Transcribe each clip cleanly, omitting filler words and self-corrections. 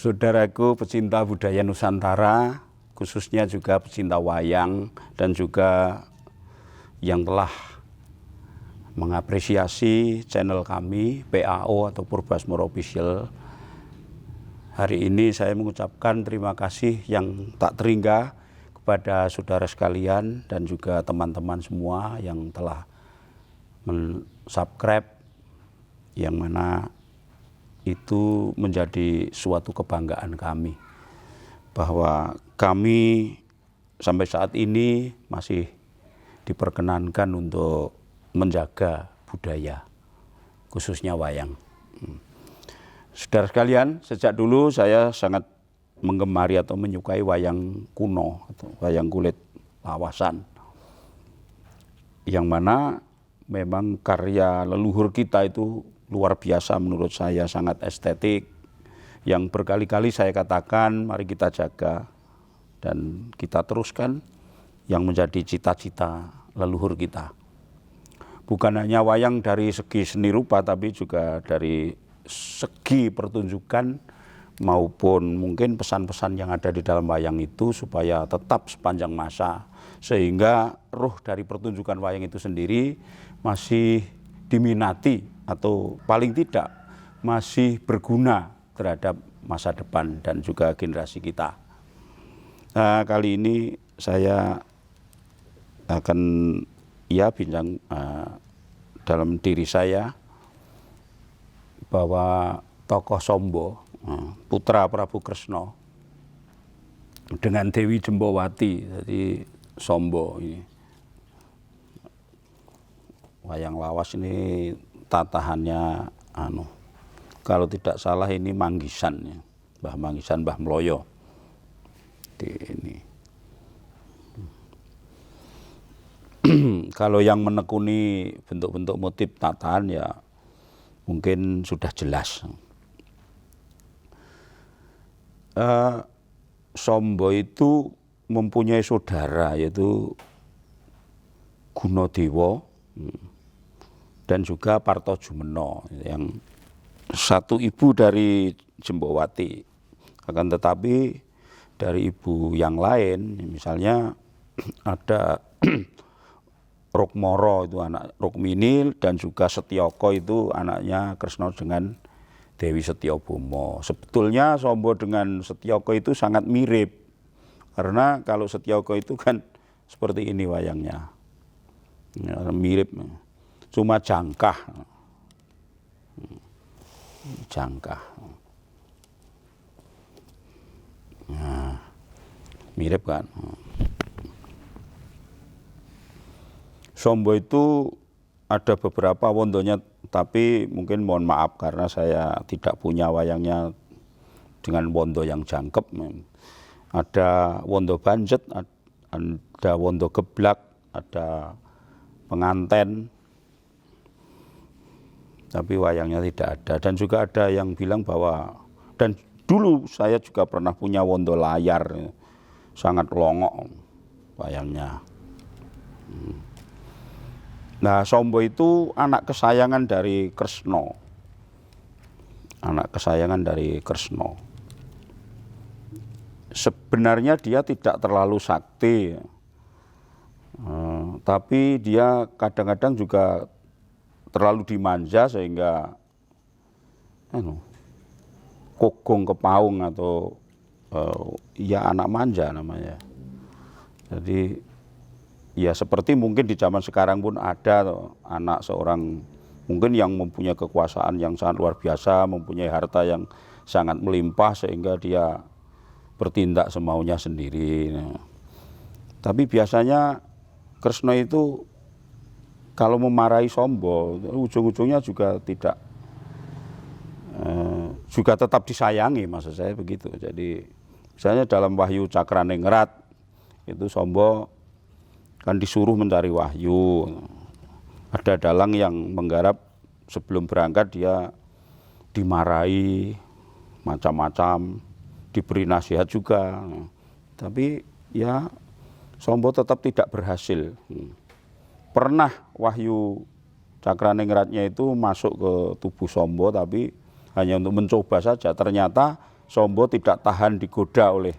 Saudaraku pecinta budaya Nusantara, khususnya juga pecinta wayang dan juga yang telah mengapresiasi channel kami PAO atau Purbasmoro Official. Hari ini saya mengucapkan terima kasih yang tak terhingga kepada saudara sekalian dan juga teman-teman semua yang telah men-subscribe, yang mana itu menjadi suatu kebanggaan kami bahwa kami sampai saat ini masih diperkenankan untuk menjaga budaya, khususnya wayang. Saudara sekalian, sejak dulu saya sangat menggemari atau menyukai wayang kuno atau wayang kulit lawasan, yang mana memang karya leluhur kita itu luar biasa menurut saya, sangat estetik, yang berkali-kali saya katakan mari kita jaga dan kita teruskan yang menjadi cita-cita leluhur kita. Bukan hanya wayang dari segi seni rupa, tapi juga dari segi pertunjukan maupun mungkin pesan-pesan yang ada di dalam wayang itu supaya tetap sepanjang masa, sehingga roh dari pertunjukan wayang itu sendiri masih diminati atau paling tidak masih berguna terhadap masa depan dan juga generasi kita. Nah, kali ini saya akan bincang dalam diri saya bahwa tokoh Sombo, putra Prabu Kresna dengan Dewi Jembowati, jadi Sombo ini. Wayang lawas ini tatahannya kalau tidak salah ini Manggisan ya. Mbah Manggisan, Mbah Mloyo. Ini. Kalau yang menekuni bentuk-bentuk motif tatahan ya mungkin sudah jelas. Sombo itu mempunyai saudara yaitu Gunadewa dan juga Partojumena, yang satu ibu dari Jembowati. Akan tetapi dari ibu yang lain, misalnya ada Rukmara itu anak Rukmini, dan juga Setyaka itu anaknya Kresna dengan Dewi Setyabama. Sebetulnya Sombo dengan Setyaka itu sangat mirip, karena kalau Setyaka itu kan seperti ini wayangnya, mirip, cuma jangkah. Nah, mirip kan. Sombo itu ada beberapa wondonya, tapi mungkin mohon maaf karena saya tidak punya wayangnya dengan wondo yang jangkep. Ada wondo banjet, ada wondo geblak, ada penganten, tapi wayangnya tidak ada. Dan juga ada yang bilang bahwa, dan dulu saya juga pernah punya wondo layar, sangat longok wayangnya. Nah, Sombo itu anak kesayangan dari Kresna. Anak kesayangan dari Kresna. Sebenarnya dia tidak terlalu sakti, tapi dia kadang-kadang juga terlalu dimanja sehingga Kogong Kepaung atau anak manja namanya. Jadi ya seperti mungkin di zaman sekarang pun ada anak seorang mungkin yang mempunyai kekuasaan yang sangat luar biasa, mempunyai harta yang sangat melimpah sehingga dia bertindak semaunya sendiri. Tapi biasanya Kresna itu kalau memarahi Sombo, ujung-ujungnya juga tidak, juga tetap disayangi, maksud saya begitu. Jadi misalnya dalam Wahyu Cakraningrat itu Sombo kan disuruh mencari wahyu. Ada dalang yang menggarap sebelum berangkat dia dimarahi macam-macam, diberi nasihat juga. Tapi ya Sombo tetap tidak berhasil. Pernah Wahyu Cakraningratnya itu masuk ke tubuh Sombo, tapi hanya untuk mencoba saja. Ternyata Sombo tidak tahan digoda oleh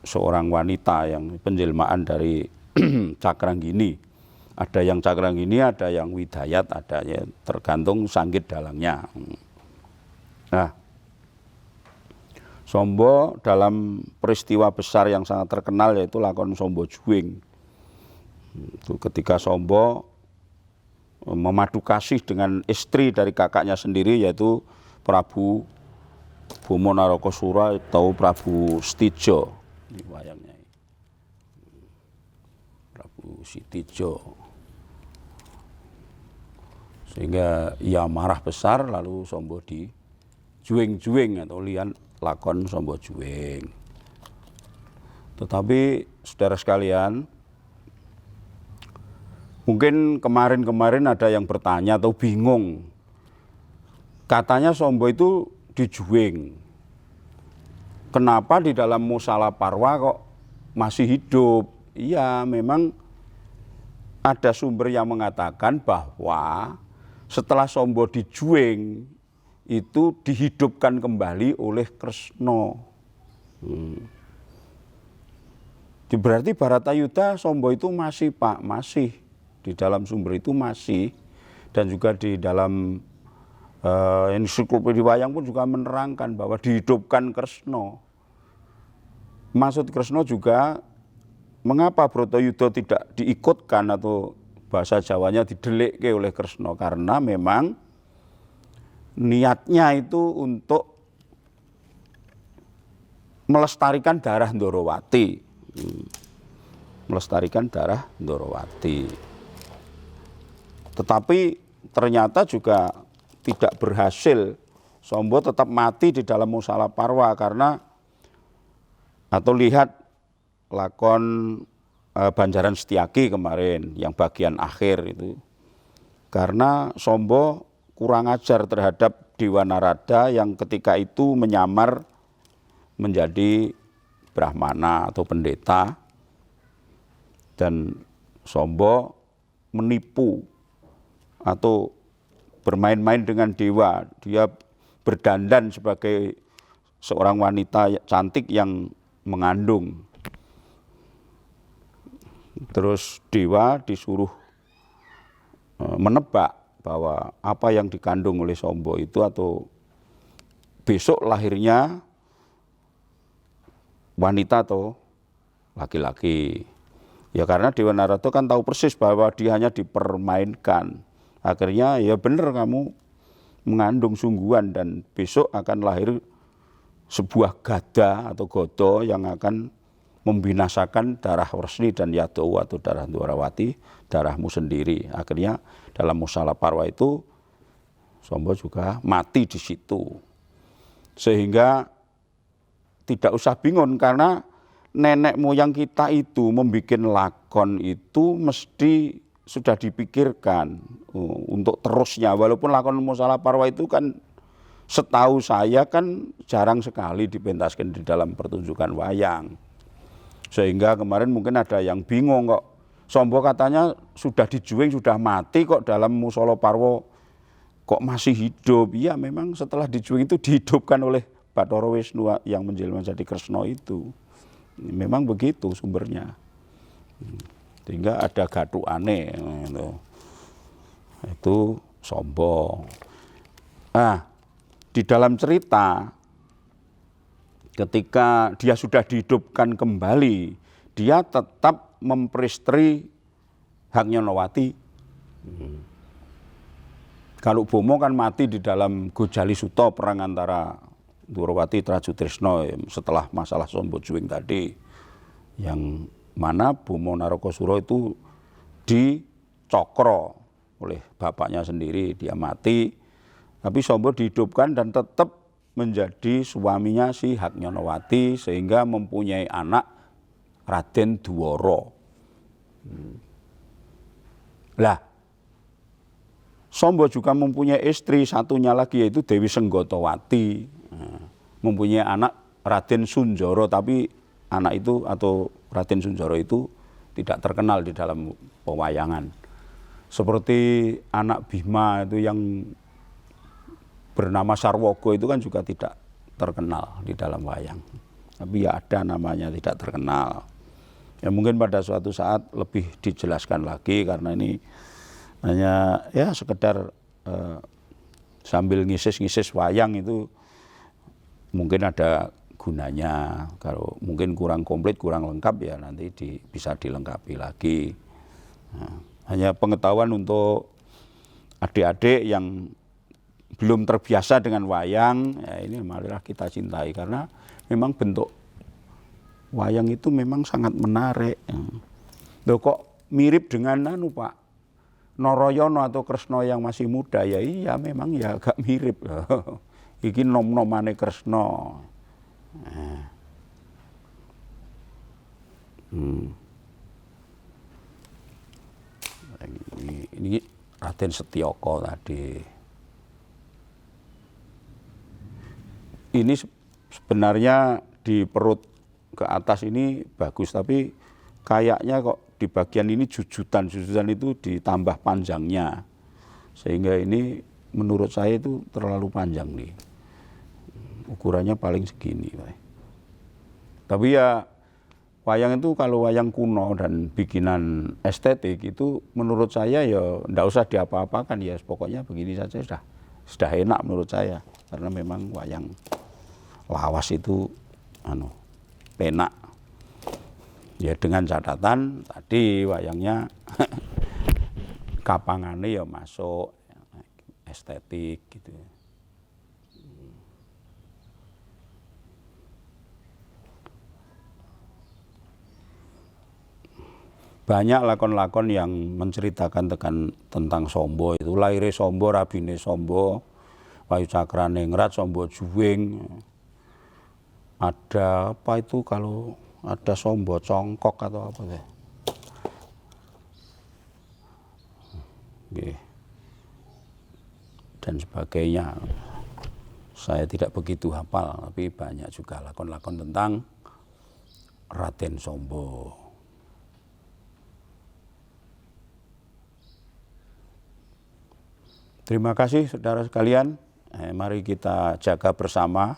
seorang wanita yang penjelmaan dari Cakranggini. Ada yang Cakranggini, ada yang Widayat, ada ya, tergantung sanggit dalangnya. Nah, Sombo dalam peristiwa besar yang sangat terkenal yaitu lakon Sombo Juwing. Itu ketika Sombo memadu kasih dengan istri dari kakaknya sendiri yaitu Prabu Bomo Narokosura atau Prabu Stijo. Ini wayangnya. Prabu Sitijo. Sehingga ia marah besar lalu Sombo di juwing-juwing atau lian lakon Sombo Juwing. Tetapi saudara sekalian, mungkin kemarin-kemarin ada yang bertanya atau bingung. Katanya Sombo itu dijuwing. Kenapa di dalam Musala Parwa kok masih hidup? Iya, memang ada sumber yang mengatakan bahwa setelah Sombo dijuwing itu dihidupkan kembali oleh Kresna. Berarti Baratayuda Sombo itu masih Pak, masih. Di dalam sumber itu masih, dan juga di dalam ensiklopedia wayang pun juga menerangkan bahwa dihidupkan Kresna. Maksud Kresna juga mengapa Bratayuda tidak diikutkan atau bahasa Jawanya didelikke oleh Kresna, karena memang niatnya itu untuk melestarikan darah Ndorowati. Melestarikan darah Ndorowati. Tetapi ternyata juga tidak berhasil. Sombo tetap mati di dalam Musala Parwa karena, atau lihat lakon Banjaran Setyaki kemarin yang bagian akhir itu. Karena Sombo kurang ajar terhadap Dewa Narada yang ketika itu menyamar menjadi Brahmana atau pendeta, dan Sombo menipu atau bermain-main dengan dewa. Dia berdandan sebagai seorang wanita cantik yang mengandung. Terus dewa disuruh menebak bahwa apa yang dikandung oleh Sombo itu atau besok lahirnya wanita atau laki-laki. Ya karena Dewa Narada kan tahu persis bahwa dia hanya dipermainkan. Akhirnya ya benar kamu mengandung sungguhan dan besok akan lahir sebuah gada atau godo yang akan membinasakan darah Wresni dan Yadowo atau darah Ndorowati, darahmu sendiri. Akhirnya dalam Musala Parwa itu Sombo juga mati di situ. Sehingga tidak usah bingung karena nenek moyang kita itu membuat lakon itu mesti sudah dipikirkan untuk terusnya. Walaupun lakon Musala Parwa itu kan setahu saya kan jarang sekali dipentaskan di dalam pertunjukan wayang. Sehingga kemarin mungkin ada yang bingung kok Sombo katanya sudah dijuwing, sudah mati kok dalam Musala Parwa kok masih hidup. Iya memang setelah dijuwing itu dihidupkan oleh Bathara Wisnu yang menjelma jadi Kresna itu. Memang begitu sumbernya. Sehingga ada gathukane itu Sombo. Nah, di dalam cerita ketika dia sudah dihidupkan kembali, dia tetap memperistri Haknyonowati. Kalau Bomo kan mati di dalam Gojali Suta, perang antara Ndorowati Trajutrisno setelah masalah Sombo Juwing tadi, yang mana Bomo Narokosuro itu dicokro oleh bapaknya sendiri, dia mati, tapi Sombo dihidupkan dan tetap menjadi suaminya si Haknyonowati sehingga mempunyai anak Raden Dwara. Lah, Sombo juga mempunyai istri satunya lagi yaitu Dewi Senggotowati. Mempunyai anak Raden Sunjoro, tapi anak itu atau Raden Sunjoro itu tidak terkenal di dalam pewayangan. Seperti anak Bima itu yang bernama Sarwogo itu kan juga tidak terkenal di dalam wayang. Tapi ya ada namanya tidak terkenal. Ya mungkin pada suatu saat lebih dijelaskan lagi karena ini hanya ya sekedar sambil ngisis-ngisis wayang itu mungkin ada gunanya. Kalau mungkin kurang komplit, kurang lengkap ya nanti bisa dilengkapi lagi. Nah, hanya pengetahuan untuk adik-adik yang belum terbiasa dengan wayang, ya ini marilah kita cintai karena memang bentuk wayang itu memang sangat menarik. Loh kok mirip dengan Pak Noroyono atau Kresna yang masih muda, ya iya memang ya agak mirip. Iki nom-nomane Kresna. Ini Raden Setyaka tadi. Ini sebenarnya di perut ke atas ini bagus, tapi kayaknya kok di bagian ini jujutan itu ditambah panjangnya. Sehingga ini menurut saya itu terlalu panjang nih. Ukurannya paling segini. Tapi ya wayang itu kalau wayang kuno dan bikinan estetik itu menurut saya ya enggak usah diapa-apakan ya, pokoknya begini saja sudah enak menurut saya. Karena memang wayang lawas itu penak. Ya dengan catatan tadi wayangnya kapangannya ya masuk estetik gitu. Banyak lakon-lakon yang menceritakan tentang Sombo itu. Laire Sombo, rabine Sombo, Wayu Cakrane Ngrat, Sombo Juwing. Ada apa itu kalau ada Sombo Congkok atau apa deh. Dan sebagainya. Saya tidak begitu hafal, tapi banyak juga lakon-lakon tentang Raden Sombo. Terima kasih saudara sekalian. Mari kita jaga bersama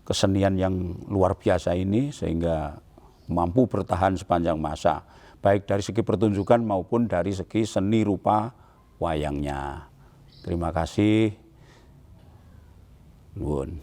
kesenian yang luar biasa ini sehingga mampu bertahan sepanjang masa, baik dari segi pertunjukan maupun dari segi seni rupa wayangnya. Terima kasih. Nuwun.